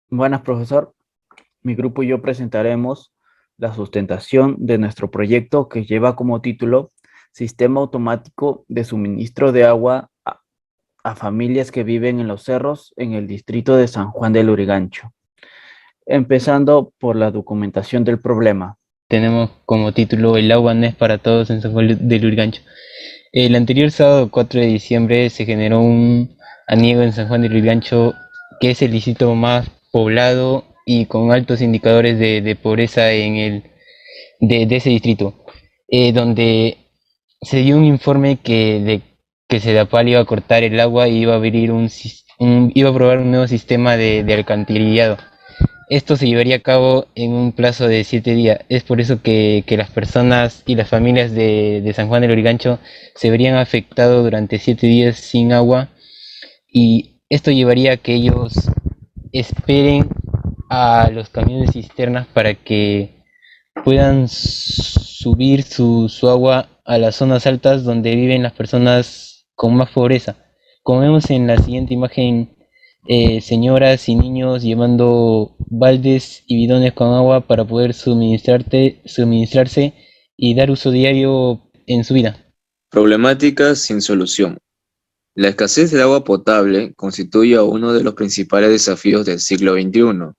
Buenas, profesor. Mi grupo y yo presentaremos la sustentación de nuestro proyecto que lleva como título Sistema Automático de Suministro de Agua a Familias que viven en los cerros en el distrito de San Juan del Lurigancho. Empezando por la documentación del problema. Tenemos como título El agua no es para todos en San Juan del Lurigancho. El anterior sábado 4 de diciembre se generó un aniego en San Juan del Lurigancho, que es el distrito más poblado y con altos indicadores de pobreza de ese distrito, donde se dio un informe que Sedapal iba a cortar el agua y iba a abrir iba a probar un nuevo sistema de alcantarillado. Esto se llevaría a cabo en un plazo de 7 días. Es por eso que las personas y las familias de San Juan del Lurigancho se verían afectados durante 7 días sin agua, y esto llevaría a que ellos esperen a los camiones cisternas para que puedan subir su agua a las zonas altas donde viven las personas con más pobreza. Como vemos en la siguiente imagen, señoras y niños llevando baldes y bidones con agua para poder suministrarse y dar uso diario en su vida. Problemáticas sin solución. La escasez del agua potable constituye uno de los principales desafíos del siglo XXI.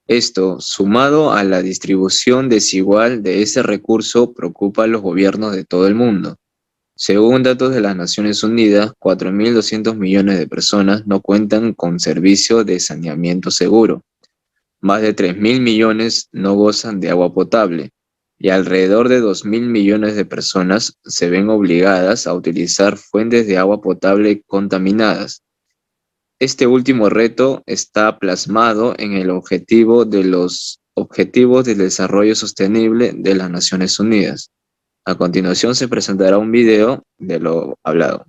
Esto, sumado a la distribución desigual de ese recurso, preocupa a los gobiernos de todo el mundo. Según datos de las Naciones Unidas, 4.200 millones de personas no cuentan con servicio de saneamiento seguro. Más de 3.000 millones no gozan de agua potable y alrededor de 2.000 millones de personas se ven obligadas a utilizar fuentes de agua potable contaminadas. Este último reto está plasmado en el objetivo de los Objetivos del Desarrollo Sostenible de las Naciones Unidas. A continuación se presentará un video de lo hablado.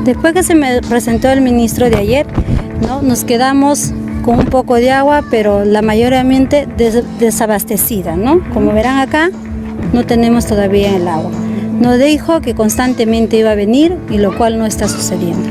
Después que se me presentó el ministro de ayer, ¿no? Nos quedamos con un poco de agua, pero la mayormente desabastecida, ¿no? Como verán acá, no tenemos todavía el agua. Nos dijo que constantemente iba a venir, y lo cual no está sucediendo.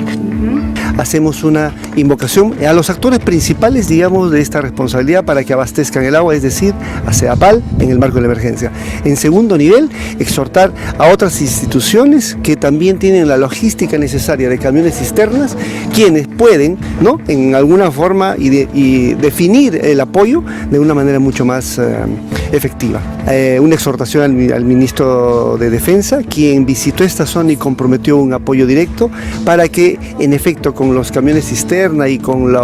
Hacemos una invocación a los actores principales, digamos, de esta responsabilidad para que abastezcan el agua, es decir, a Sedapal en el marco de la emergencia. En segundo nivel, exhortar a otras instituciones que también tienen la logística necesaria de camiones cisternas, quienes pueden, ¿no?, en alguna forma y definir el apoyo de una manera mucho más efectiva. Una exhortación al ministro de Defensa, quien visitó esta zona y comprometió un apoyo directo para que, en efecto, con los camiones cisterna y con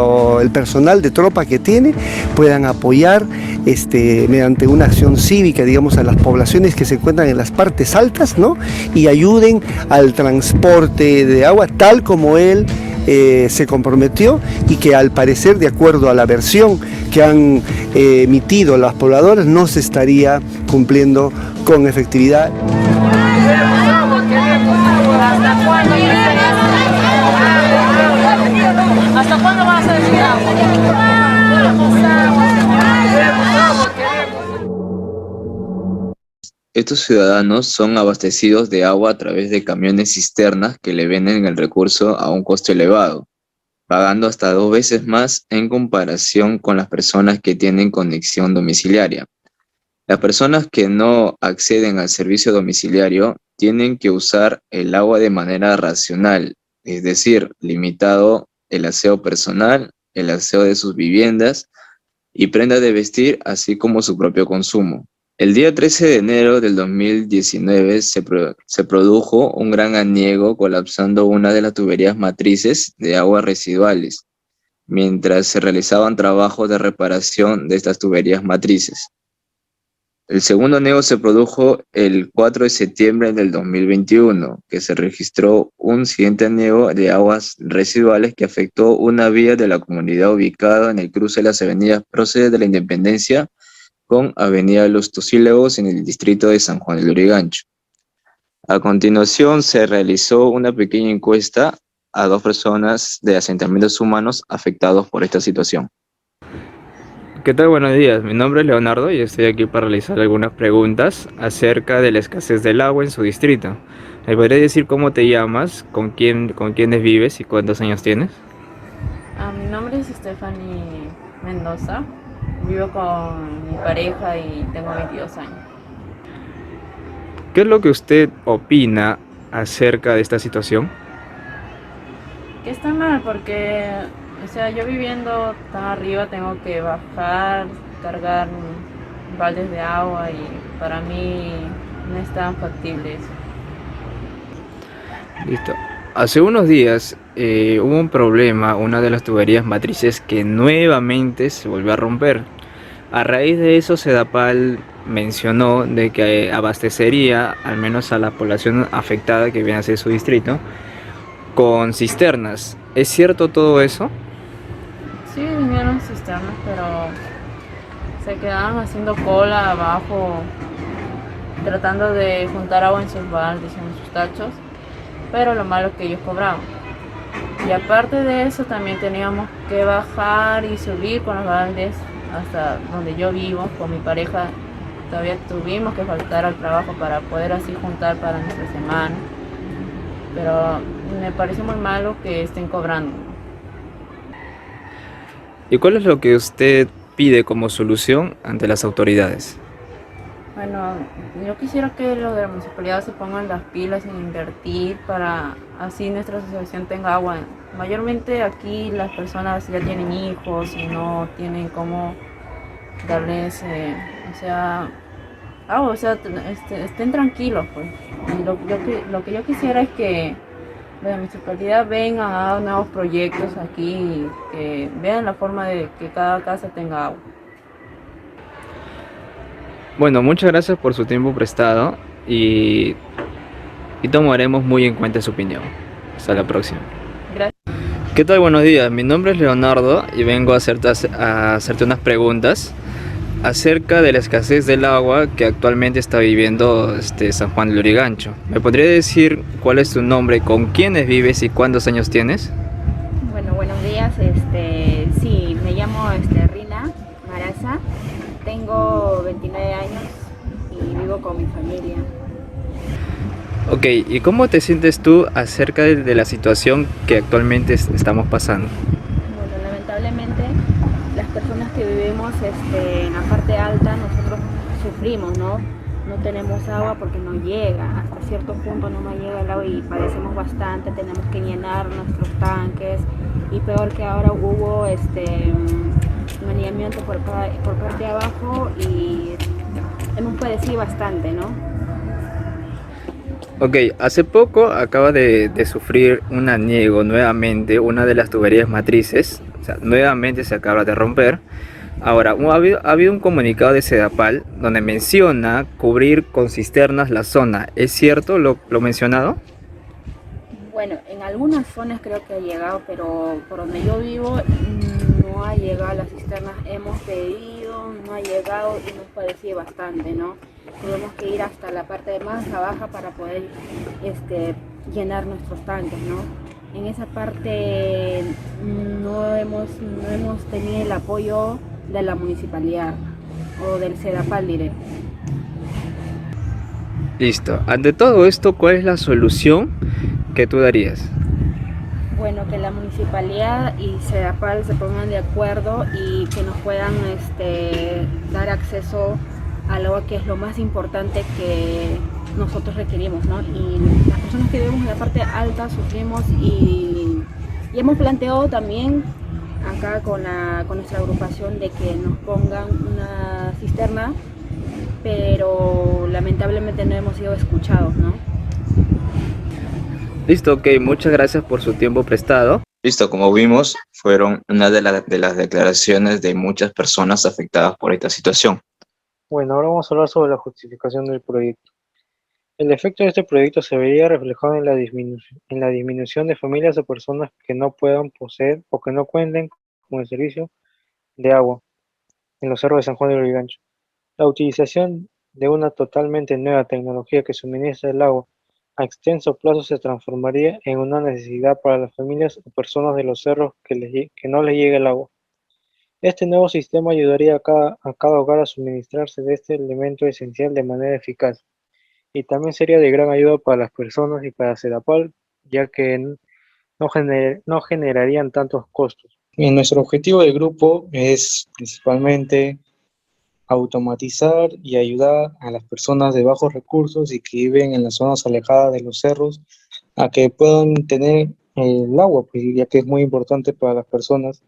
el personal de tropa que tiene, puedan apoyar mediante una acción cívica, digamos, a las poblaciones que se encuentran en las partes altas, ¿no?, y ayuden al transporte de agua tal como él se comprometió, y que al parecer, de acuerdo a la versión que han emitido las pobladoras, no se estaría cumpliendo con efectividad. ¿Hasta cuándo vas a decir agua? Estos ciudadanos son abastecidos de agua a través de camiones cisternas que le venden el recurso a un costo elevado, pagando hasta 2 veces más en comparación con las personas que tienen conexión domiciliaria. Las personas que no acceden al servicio domiciliario tienen que usar el agua de manera racional, es decir, limitado el aseo personal, el aseo de sus viviendas y prendas de vestir, así como su propio consumo. El día 13 de enero del 2019 se produjo un gran aniego, colapsando una de las tuberías matrices de aguas residuales. mientras se realizaban trabajos de reparación de estas tuberías matrices. El segundo aniego se produjo el 4 de septiembre del 2021, que se registró un siguiente aniego de aguas residuales que afectó una vía de la comunidad ubicada en el cruce de las avenidas Próceres de la Independencia con Avenida Los Tocílegos en el distrito de San Juan de Lurigancho. A continuación se realizó una pequeña encuesta a 2 personas de asentamientos humanos afectados por esta situación. ¿Qué tal? Buenos días, mi nombre es Leonardo y estoy aquí para realizar algunas preguntas acerca de la escasez del agua en su distrito. ¿Me podrías decir cómo te llamas, con quiénes vives y cuántos años tienes? Mi nombre es Stephanie Mendoza. Vivo con mi pareja y tengo 22 años. ¿Qué es lo que usted opina acerca de esta situación? Que está mal porque, yo viviendo tan arriba tengo que bajar, cargar baldes de agua y para mí no es tan factible eso. Listo. Hace unos días hubo un problema, una de las tuberías matrices que nuevamente se volvió a romper. A raíz de eso, Sedapal mencionó de que abastecería al menos a la población afectada que viene a ser su distrito con cisternas. ¿Es cierto todo eso? Sí, vinieron cisternas, pero se quedaban haciendo cola abajo, tratando de juntar agua en sus baldes, en sus tachos, pero lo malo es que ellos cobraban. Y aparte de eso, también teníamos que bajar y subir con los baldes hasta donde yo vivo con mi pareja. Todavía tuvimos que faltar al trabajo para poder así juntar para nuestra semana, pero me parece muy malo que estén cobrando. ¿Y cuál es lo que usted pide como solución ante las autoridades? Bueno, yo quisiera que los de la municipalidad se pongan las pilas en invertir para así nuestra asociación tenga agua. Mayormente aquí las personas ya tienen hijos y no tienen cómo darles, agua, estén tranquilos, pues. Y lo que yo quisiera es que la municipalidad venga a dar nuevos proyectos aquí y que vean la forma de que cada casa tenga agua. Bueno, muchas gracias por su tiempo prestado y tomaremos muy en cuenta su opinión. Hasta la próxima. Gracias. ¿Qué tal? Buenos días, mi nombre es Leonardo y vengo a hacerte unas preguntas acerca de la escasez del agua que actualmente está viviendo San Juan de Lurigancho. ¿Me podría decir cuál es tu nombre, con quiénes vives y cuántos años tienes? Bueno, buenos días. Sí, me llamo Rina Maraza, tengo 29 años y vivo con mi familia. Ok, ¿y cómo te sientes tú acerca de la situación que actualmente estamos pasando? Bueno, lamentablemente las personas que vivimos en la parte alta, nosotros sufrimos, ¿no? No tenemos agua porque no llega, hasta cierto punto no nos llega el agua y padecemos bastante, tenemos que llenar nuestros tanques y peor que ahora hubo un alineamiento por parte de abajo y hemos padecido bastante, ¿no? Ok, hace poco acaba de sufrir un aniego nuevamente, una de las tuberías matrices, o sea, nuevamente se acaba de romper. Ahora, ha habido un comunicado de Sedapal donde menciona cubrir con cisternas la zona. ¿Es cierto lo mencionado? Bueno, en algunas zonas creo que ha llegado, pero por donde yo vivo no ha llegado las cisternas. Hemos pedido, no ha llegado y nos parecía bastante, ¿no? Tuvimos que ir hasta la parte más baja para poder llenar nuestros tanques, ¿no? En esa parte no hemos tenido el apoyo de la municipalidad o del Sedapal, diré. Listo. Ante todo esto, ¿cuál es la solución que tú darías? Bueno, que la municipalidad y Sedapal se pongan de acuerdo y que nos puedan dar acceso al agua, que es lo más importante que nosotros requerimos, ¿no? Y las personas que vivimos en la parte alta sufrimos y hemos planteado también acá con nuestra agrupación de que nos pongan una cisterna, pero lamentablemente no hemos sido escuchados, ¿no? Listo, ok, muchas gracias por su tiempo prestado. Listo, como vimos, fueron una de las declaraciones de muchas personas afectadas por esta situación. Bueno, ahora vamos a hablar sobre la justificación del proyecto. El efecto de este proyecto se vería reflejado en en la disminución de familias o personas que no puedan poseer o que no cuenten con el servicio de agua en los cerros de San Juan de Lurigancho. La utilización de una totalmente nueva tecnología que suministra el agua a extenso plazo se transformaría en una necesidad para las familias o personas de los cerros que no les llegue el agua. Este nuevo sistema ayudaría a cada hogar a suministrarse de este elemento esencial de manera eficaz y también sería de gran ayuda para las personas y para Sedapal, ya que no generarían tantos costos. Y nuestro objetivo del grupo es principalmente automatizar y ayudar a las personas de bajos recursos y que viven en las zonas alejadas de los cerros a que puedan tener el agua, pues, ya que es muy importante para las personas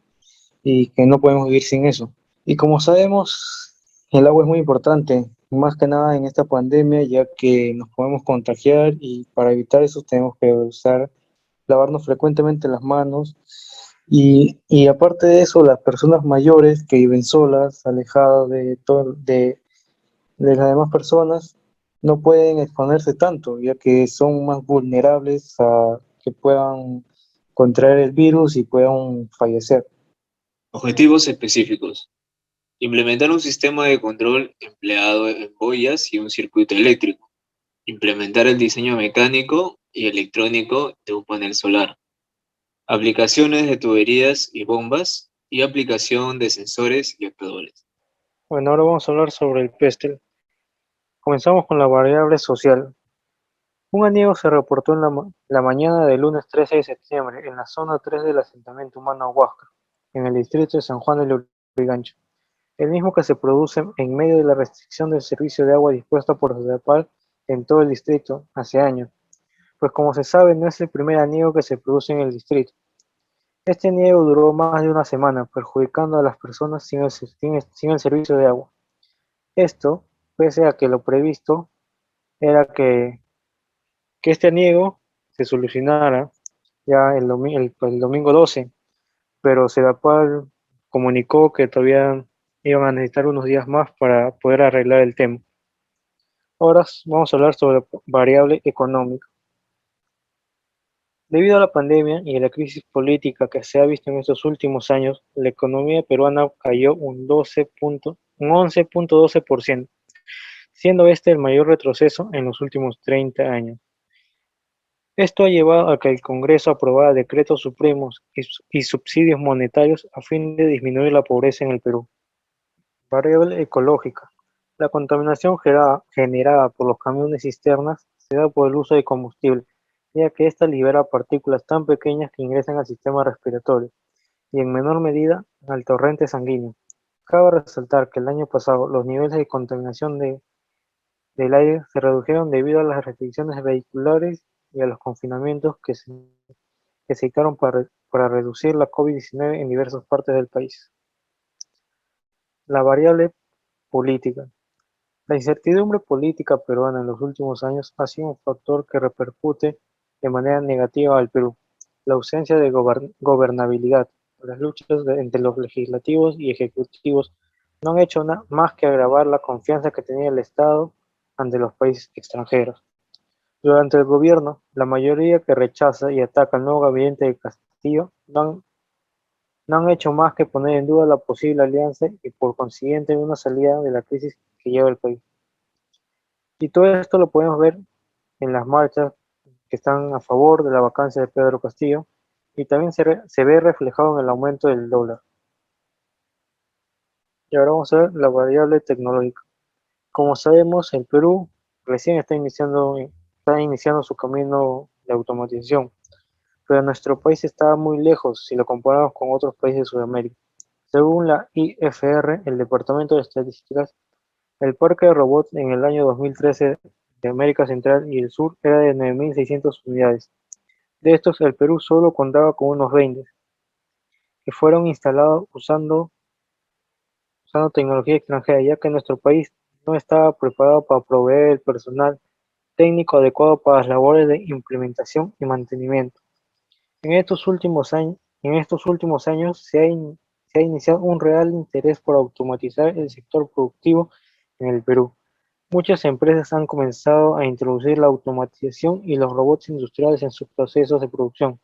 y que no podemos vivir sin eso. Y como sabemos, el agua es muy importante, más que nada en esta pandemia, ya que nos podemos contagiar y para evitar eso tenemos que lavarnos frecuentemente las manos. Y aparte de eso, las personas mayores que viven solas, alejadas de las demás personas, no pueden exponerse tanto, ya que son más vulnerables a que puedan contraer el virus y puedan fallecer. Objetivos específicos. Implementar un sistema de control empleado en boyas y un circuito eléctrico. Implementar el diseño mecánico y electrónico de un panel solar. Aplicaciones de tuberías y bombas y aplicación de sensores y actuadores. Bueno, ahora vamos a hablar sobre el PESTEL. Comenzamos con la variable social. Un aniego se reportó en la mañana del lunes 13 de septiembre en la zona 3 del asentamiento humano Huáscar, en el distrito de San Juan de Lurigancho, el mismo que se produce en medio de la restricción del servicio de agua dispuesta por Sedapal en todo el distrito hace años, pues como se sabe no es el primer aniego que se produce en el distrito. Este aniego duró más de una semana, perjudicando a las personas sin el servicio de agua. Esto, pese a que lo previsto era que este aniego se solucionara ya el domingo 12, pero Sedapal comunicó que todavía iban a necesitar unos días más para poder arreglar el tema. Ahora vamos a hablar sobre la variable económica. Debido a la pandemia y a la crisis política que se ha visto en estos últimos años, la economía peruana cayó un 11.12%, siendo este el mayor retroceso en los últimos 30 años. Esto ha llevado a que el Congreso aprobara decretos supremos y subsidios monetarios a fin de disminuir la pobreza en el Perú. Variable ecológica. La contaminación generada por los camiones cisternas se da por el uso de combustible, ya que ésta libera partículas tan pequeñas que ingresan al sistema respiratorio y en menor medida al torrente sanguíneo. Cabe resaltar que el año pasado los niveles de contaminación del aire se redujeron debido a las restricciones vehiculares y a los confinamientos que se dictaron para reducir la COVID-19 en diversas partes del país. La variable política. La incertidumbre política peruana en los últimos años ha sido un factor que repercute de manera negativa al Perú. La ausencia de gobernabilidad, las luchas entre los legislativos y ejecutivos no han hecho más que agravar la confianza que tenía el Estado ante los países extranjeros. Durante el gobierno, la mayoría que rechaza y ataca al nuevo gabinete de Castillo no han hecho más que poner en duda la posible alianza y por consiguiente una salida de la crisis que lleva el país. Y todo esto lo podemos ver en las marchas que están a favor de la vacancia de Pedro Castillo y también se ve reflejado en el aumento del dólar. Y ahora vamos a ver la variable tecnológica. Como sabemos, el Perú recién está iniciando su camino de automatización, pero nuestro país está muy lejos si lo comparamos con otros países de Sudamérica. Según la IFR, el Departamento de Estadísticas, el parque de robots en el año 2013 de América Central y el Sur era de 9.600 unidades. De estos, el Perú solo contaba con unos 20, que fueron instalados usando tecnología extranjera, ya que nuestro país no estaba preparado para proveer el personal técnico adecuado para las labores de implementación y mantenimiento. En estos últimos años, En estos últimos años se ha iniciado un real interés por automatizar el sector productivo en el Perú. Muchas empresas han comenzado a introducir la automatización y los robots industriales en sus procesos de producción.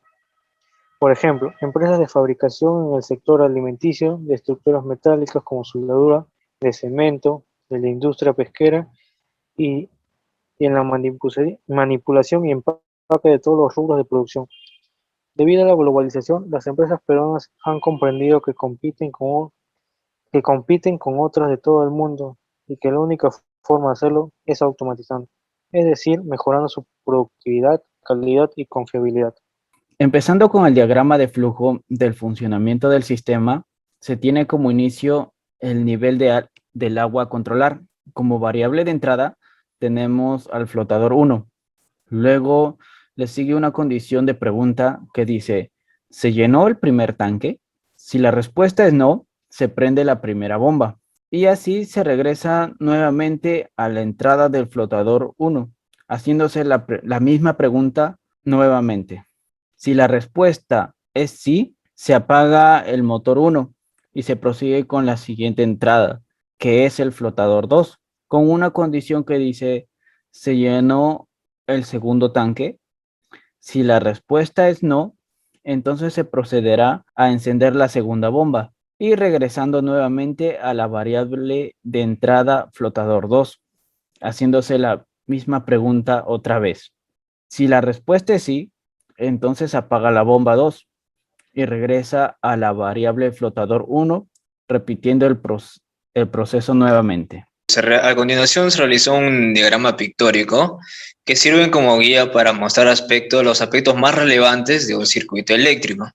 Por ejemplo, empresas de fabricación en el sector alimenticio, de estructuras metálicas como soldadura, de cemento, de la industria pesquera y, y en la manipulación y empaque de todos los rubros de producción. Debido a la globalización, las empresas peruanas han comprendido que compiten con otras de todo el mundo y que la única forma de hacerlo es automatizando, es decir, mejorando su productividad, calidad y confiabilidad. Empezando con el diagrama de flujo del funcionamiento del sistema, se tiene como inicio el nivel del agua a controlar. Como variable de entrada tenemos al flotador 1. Luego le sigue una condición de pregunta que dice, ¿se llenó el primer tanque? Si la respuesta es no, se prende la primera bomba. Y así se regresa nuevamente a la entrada del flotador 1, haciéndose la misma pregunta nuevamente. Si la respuesta es sí, se apaga el motor 1 y se prosigue con la siguiente entrada, que es el flotador 2, con una condición que dice, ¿se llenó el segundo tanque? Si la respuesta es no, entonces se procederá a encender la segunda bomba y regresando nuevamente a la variable de entrada flotador 2, haciéndose la misma pregunta otra vez. Si la respuesta es sí, entonces apaga la bomba 2 y regresa a la variable flotador 1, repitiendo el proceso nuevamente. A continuación se realizó un diagrama pictórico que sirve como guía para mostrar los aspectos más relevantes de un circuito eléctrico.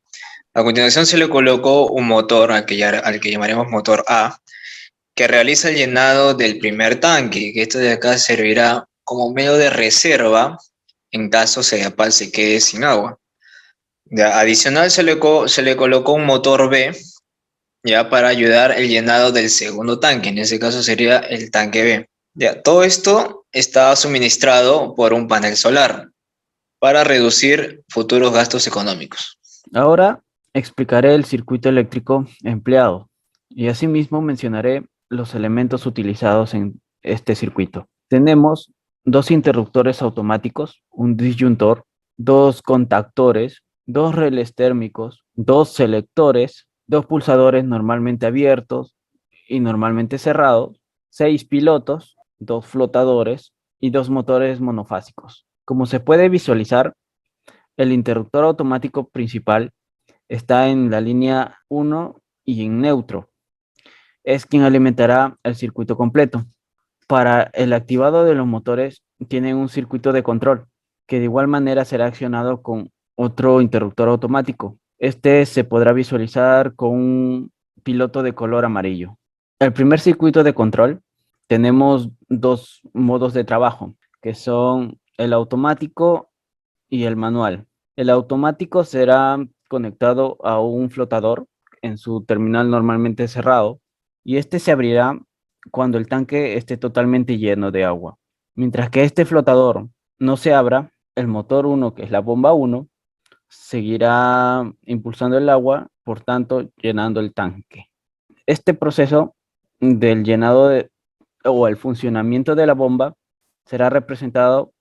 A continuación se le colocó un motor al que llamaremos motor A, que realiza el llenado del primer tanque, que esto de acá servirá como medio de reserva en caso Sedapal se quede sin agua. Ya, adicional se le colocó un motor B ya para ayudar el llenado del segundo tanque, en ese caso sería el tanque B. Ya, todo esto está suministrado por un panel solar para reducir futuros gastos económicos. Ahora explicaré el circuito eléctrico empleado y asimismo mencionaré los elementos utilizados en este circuito. Tenemos dos interruptores automáticos, un disyuntor, dos contactores, dos relés térmicos, dos selectores, dos pulsadores normalmente abiertos y normalmente cerrados, 6 pilotos, dos flotadores y dos motores monofásicos. Como se puede visualizar, el interruptor automático principal está en la línea 1 y en neutro. Es quien alimentará el circuito completo. Para el activado de los motores tienen un circuito de control que de igual manera será accionado con otro interruptor automático. Este se podrá visualizar con un piloto de color amarillo. El primer circuito de control tenemos dos modos de trabajo, que son el automático y el manual. El automático será conectado a un flotador en su terminal normalmente cerrado y este se abrirá cuando el tanque esté totalmente lleno de agua. Mientras que este flotador no se abra, el motor 1, que es la bomba 1, seguirá impulsando el agua, por tanto, llenando el tanque. Este proceso del llenado o el funcionamiento de la bomba será representado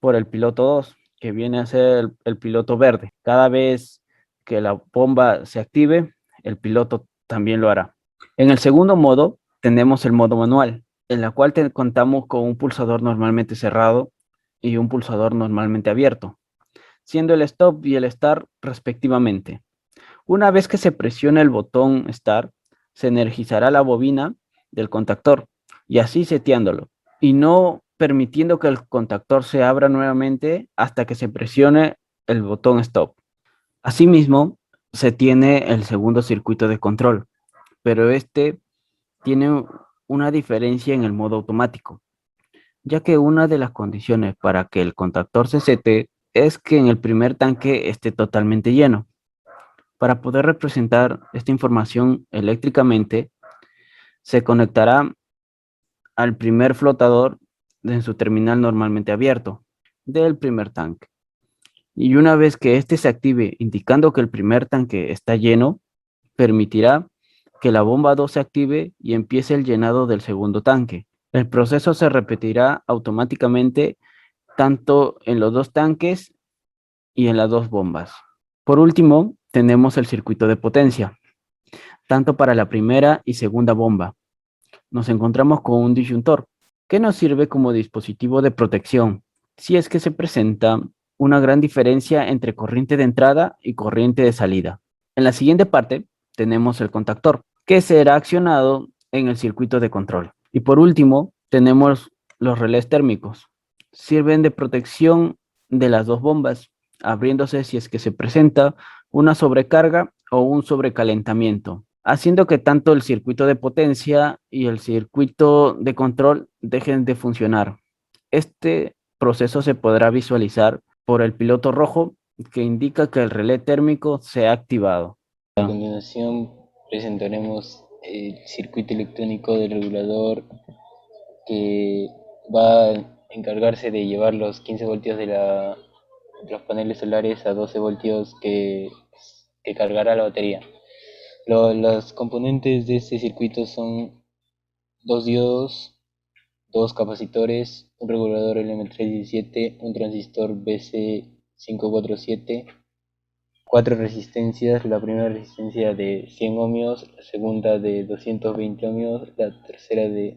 por el piloto 2, que viene a ser el piloto verde. Cada vez que la bomba se active, el piloto también lo hará. En el segundo modo, tenemos el modo manual, en la cual contamos con un pulsador normalmente cerrado y un pulsador normalmente abierto, siendo el stop y el start respectivamente. Una vez que se presiona el botón start, se energizará la bobina del contactor y así seteándolo, y no permitiendo que el contactor se abra nuevamente hasta que se presione el botón stop. Asimismo, se tiene el segundo circuito de control, pero este tiene una diferencia en el modo automático, ya que una de las condiciones para que el contactor se sete es que en el primer tanque esté totalmente lleno. Para poder representar esta información eléctricamente, se conectará al primer flotador en su terminal normalmente abierto del primer tanque. Y una vez que éste se active indicando que el primer tanque está lleno, permitirá que la bomba 2 se active y empiece el llenado del segundo tanque. El proceso se repetirá automáticamente tanto en los dos tanques y en las dos bombas. Por último, tenemos el circuito de potencia, tanto para la primera y segunda bomba. Nos encontramos con un disyuntor, que nos sirve como dispositivo de protección, si es que se presenta una gran diferencia entre corriente de entrada y corriente de salida. En la siguiente parte tenemos el contactor, que será accionado en el circuito de control. Y por último, tenemos los relés térmicos. Sirven de protección de las dos bombas, abriéndose si es que se presenta una sobrecarga o un sobrecalentamiento, haciendo que tanto el circuito de potencia y el circuito de control dejen de funcionar. Este proceso se podrá visualizar por el piloto rojo que indica que el relé térmico se ha activado. A continuación presentaremos el circuito electrónico del regulador que va a encargarse de llevar los 15 voltios de los paneles solares a 12 voltios que cargará la batería. Los componentes de este circuito son dos diodos, dos capacitores, un regulador LM317, un transistor BC547, 4 resistencias, la primera resistencia de 100 ohmios, la segunda de 220 ohmios, la tercera de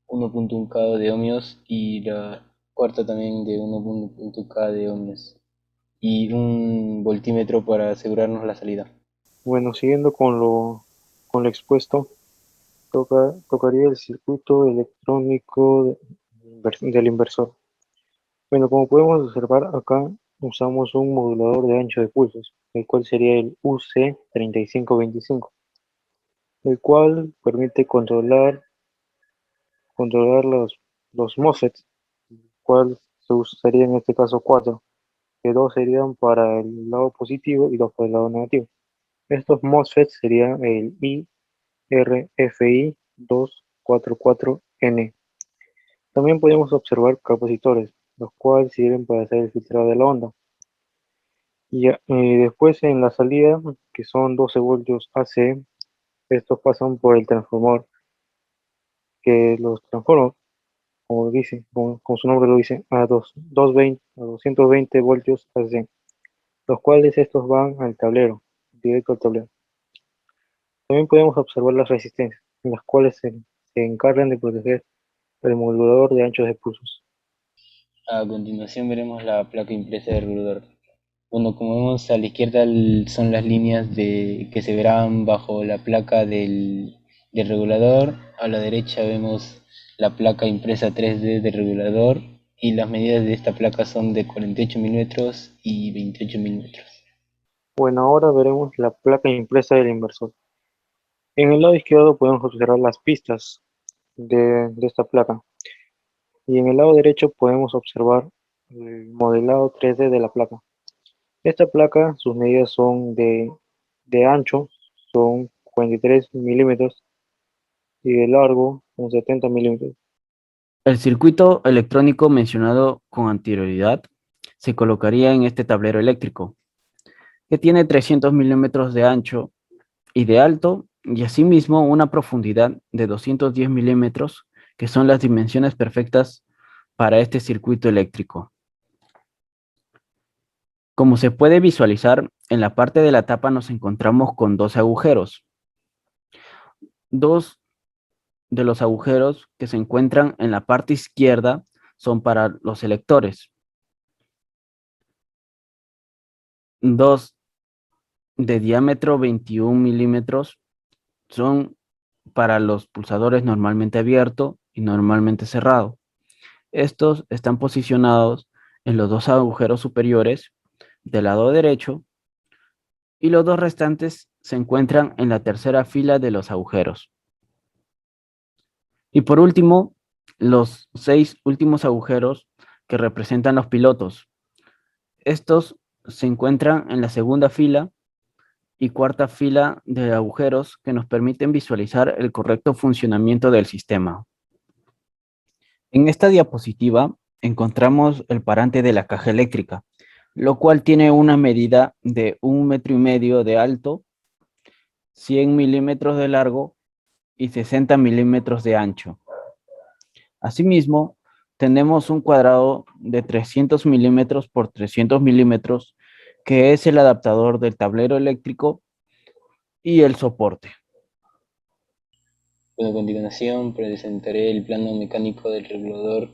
1.1K de ohmios y la cuarta también de 1.1K de ohmios, y un voltímetro para asegurarnos la salida. Bueno, siguiendo con lo expuesto, tocaría el circuito electrónico del inversor. Bueno, como podemos observar acá, usamos un modulador de ancho de pulsos, el cual sería el UC3525, el cual permite controlar los MOSFETs, el cual se usaría en este caso 4, que 2 serían para el lado positivo y 2 para el lado negativo. Estos MOSFETs serían el IRFI244N. También podemos observar capacitores, los cuales sirven para hacer el filtrado de la onda. Y después en la salida, que son 12 voltios AC, estos pasan por el transformador, que los transforma, como dice, como su nombre lo dice, a 220 voltios AC, los cuales estos van al tablero, directo al tablero. También podemos observar las resistencias, en las cuales se encargan de proteger el modulador de anchos de pulsos. A continuación veremos la placa impresa del regulador. Bueno, como vemos a la izquierda son las líneas que se verán bajo la placa del regulador. A la derecha vemos la placa impresa 3D del regulador y las medidas de esta placa son de 48 milímetros y 28 milímetros. Bueno, ahora veremos la placa impresa del inversor. En el lado izquierdo podemos observar las pistas de esta placa y en el lado derecho podemos observar el modelado 3D de la placa. Esta placa, sus medidas son de ancho, son 43 milímetros y de largo, son 70 milímetros. El circuito electrónico mencionado con anterioridad se colocaría en este tablero eléctrico, que tiene 300 milímetros de ancho y de alto, y asimismo una profundidad de 210 milímetros, que son las dimensiones perfectas para este circuito eléctrico. Como se puede visualizar, en la parte de la tapa nos encontramos con dos agujeros. Dos de los agujeros que se encuentran en la parte izquierda son para los selectores. Dos de diámetro 21 milímetros son para los pulsadores normalmente abierto y normalmente cerrado. Estos están posicionados en los dos agujeros superiores del lado derecho y los dos restantes se encuentran en la tercera fila de los agujeros. Y por último, los 6 últimos agujeros que representan los pilotos. Estos se encuentran en la segunda fila y cuarta fila de agujeros que nos permiten visualizar el correcto funcionamiento del sistema. En esta diapositiva encontramos el parante de la caja eléctrica, lo cual tiene una medida de 1,5 metros de alto, 100 milímetros de largo y 60 milímetros de ancho. Asimismo, tenemos un cuadrado de 300 milímetros por 300 milímetros, que es el adaptador del tablero eléctrico y el soporte. Bueno, a continuación presentaré el plano mecánico del regulador,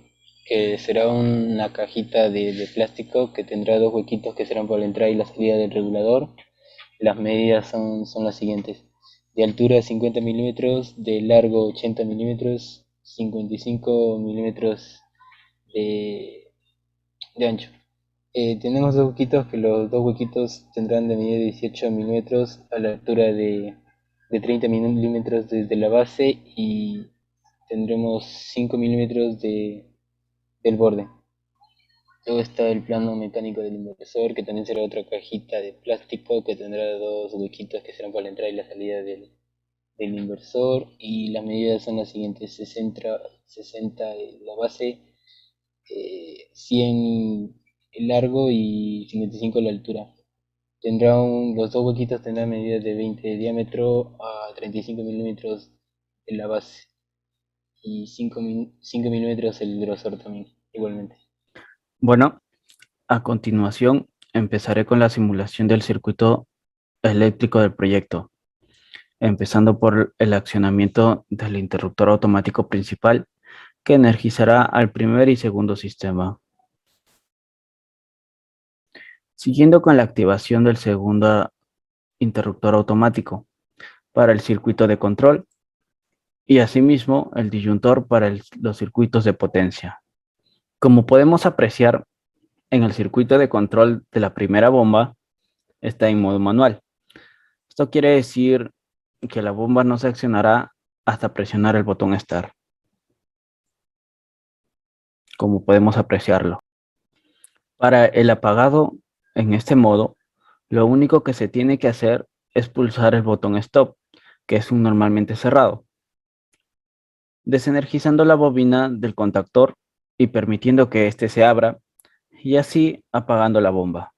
que será una cajita de plástico que tendrá dos huequitos que serán por la entrada y la salida del regulador. Las medidas son las siguientes: de altura 50 milímetros, de largo 80 milímetros, 55 milímetros de ancho. Tenemos dos huequitos, que los dos huequitos tendrán de medida de 18 milímetros a la altura de 30 milímetros desde la base, y tendremos 5 milímetros del borde. Luego está el plano mecánico del inversor, que también será otra cajita de plástico que tendrá dos huequitos que serán para la entrada y la salida del inversor, y las medidas son las siguientes: 60 la base, 100 el largo y 55 la altura. Los dos huequitos tendrán medidas de 20 de diámetro a 35 milímetros en la base, y 5 milímetros el grosor también, igualmente. Bueno, a continuación empezaré con la simulación del circuito eléctrico del proyecto, empezando por el accionamiento del interruptor automático principal, que energizará al primer y segundo sistema. Siguiendo con la activación del segundo interruptor automático para el circuito de control, y asimismo el disyuntor para los circuitos de potencia. Como podemos apreciar, en el circuito de control de la primera bomba está en modo manual. Esto quiere decir que la bomba no se accionará hasta presionar el botón Start, como podemos apreciarlo. Para el apagado en este modo, lo único que se tiene que hacer es pulsar el botón Stop, que es normalmente cerrado, desenergizando la bobina del contactor y permitiendo que éste se abra, y así apagando la bomba.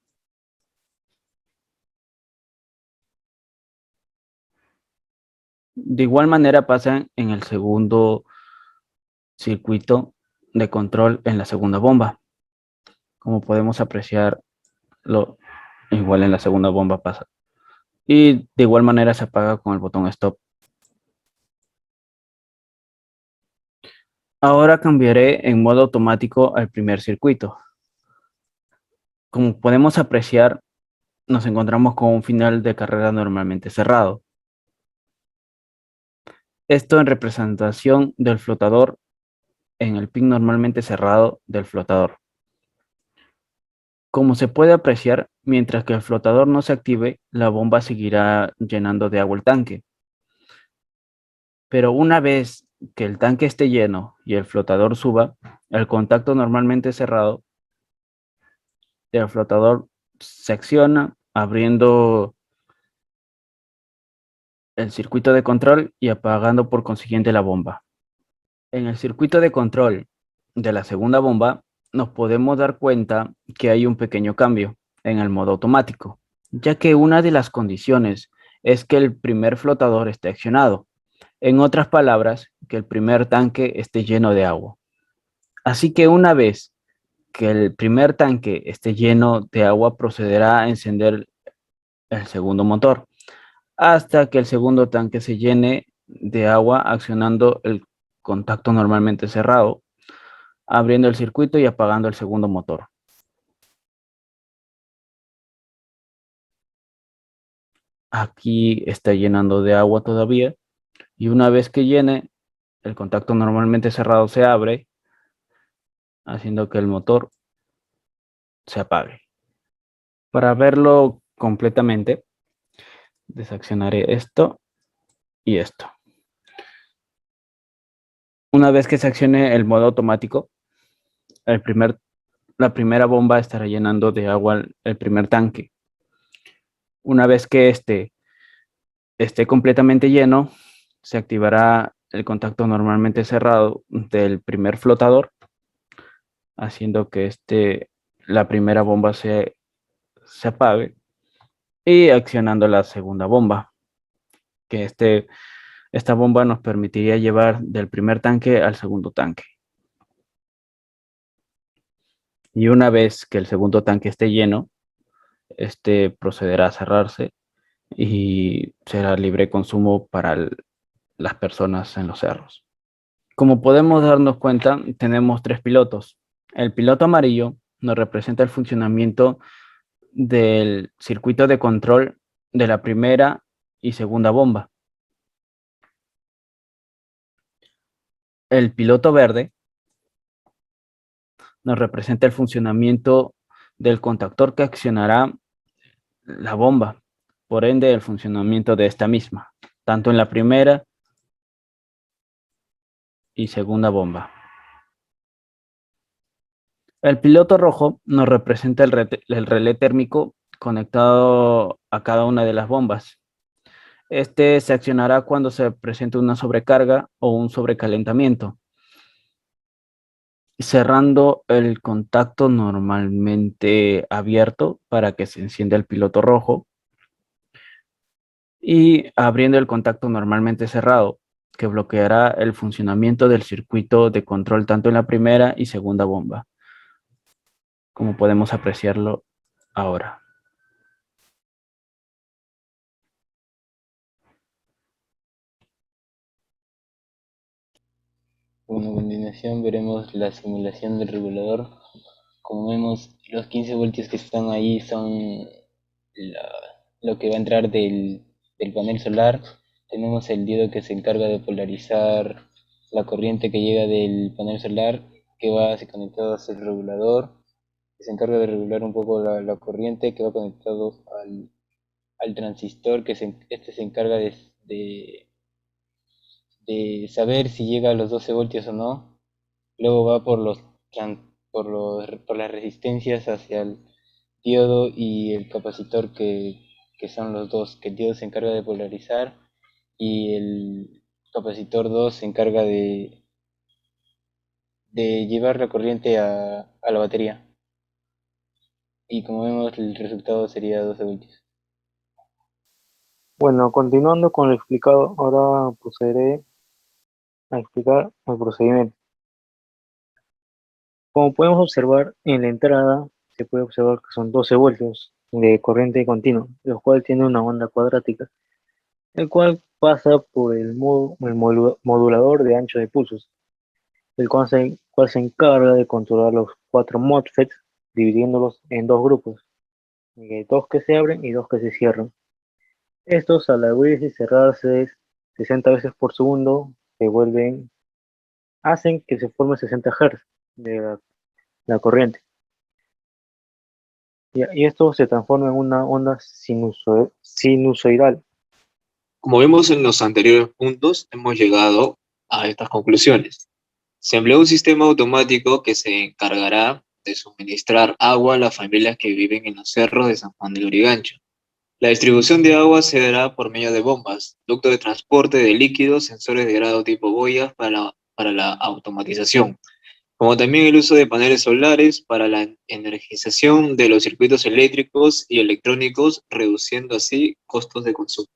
De igual manera pasa en el segundo circuito de control en la segunda bomba. Como podemos apreciar, igual en la segunda bomba pasa. Y de igual manera se apaga con el botón Stop. Ahora cambiaré en modo automático al primer circuito. Como podemos apreciar, nos encontramos con un final de carrera normalmente cerrado. Esto en representación del flotador en el pin normalmente cerrado del flotador. Como se puede apreciar, mientras que el flotador no se active, la bomba seguirá llenando de agua el tanque. Pero una vez que el tanque esté lleno y el flotador suba, el contacto normalmente cerrado del flotador se acciona, abriendo el circuito de control y apagando por consiguiente la bomba. En el circuito de control de la segunda bomba, nos podemos dar cuenta que hay un pequeño cambio en el modo automático, ya que una de las condiciones es que el primer flotador esté accionado. En otras palabras, que el primer tanque esté lleno de agua. Así que una vez que el primer tanque esté lleno de agua, procederá a encender el segundo motor, hasta que el segundo tanque se llene de agua, accionando el contacto normalmente cerrado, abriendo el circuito y apagando el segundo motor. Aquí está llenando de agua todavía, y una vez que llene, el contacto normalmente cerrado se abre, haciendo que el motor se apague. Para verlo completamente, desaccionaré esto y esto. Una vez que se accione el modo automático, la primera bomba estará llenando de agua el primer tanque. Una vez que este esté completamente lleno, se activará el contacto normalmente cerrado del primer flotador, haciendo que la primera bomba se se apague y accionando la segunda bomba, que esta bomba nos permitiría llevar del primer tanque al segundo tanque. Y una vez que el segundo tanque esté lleno, este procederá a cerrarse y será libre consumo para las personas en los cerros. Como podemos darnos cuenta, tenemos tres pilotos. El piloto amarillo nos representa el funcionamiento del circuito de control de la primera y segunda bomba. El piloto verde nos representa el funcionamiento del contactor que accionará la bomba, por ende el funcionamiento de esta misma, tanto en la primera y segunda bomba. El piloto rojo nos representa el relé térmico conectado a cada una de las bombas. Este se accionará cuando se presente una sobrecarga o un sobrecalentamiento, cerrando el contacto normalmente abierto para que se encienda el piloto rojo y abriendo el contacto normalmente cerrado, que bloqueará el funcionamiento del circuito de control tanto en la primera y segunda bomba, como podemos apreciarlo ahora. Bueno, a continuación veremos la simulación del regulador. Como vemos, los 15 voltios que están ahí son lo que va a entrar del panel solar. Tenemos el diodo que se encarga de polarizar la corriente que llega del panel solar, que va así conectado hacia el regulador, que se encarga de regular un poco la corriente, que va conectado al transistor, que este se encarga de saber si llega a los 12 voltios o no. Luego va por las resistencias hacia el diodo y el capacitor, que son los dos, que el diodo se encarga de polarizar y el capacitor 2 se encarga de llevar la corriente a la batería. Y como vemos, el resultado sería 12 voltios. Bueno, continuando con lo explicado, ahora procederé a explicar el procedimiento. Como podemos observar en la entrada, se puede observar que son 12 voltios de corriente continua, el cual tiene una onda cuadrática, el cual pasa por el modulador de ancho de pulsos, el cual se encarga de controlar los 4 MOSFETs, dividiéndolos en dos grupos, dos que se abren y dos que se cierran. Estos, al abrirse y cerrarse 60 veces por segundo, hacen que se forme 60 Hz de la corriente. Y esto se transforma en una onda sinusoidal. Como vimos en los anteriores puntos, hemos llegado a estas conclusiones. Se empleó un sistema automático que se encargará de suministrar agua a las familias que viven en los cerros de San Juan del Lurigancho. La distribución de agua se dará por medio de bombas, ducto de transporte de líquidos, sensores de grado tipo boyas para la automatización, como también el uso de paneles solares para la energización de los circuitos eléctricos y electrónicos, reduciendo así costos de consumo.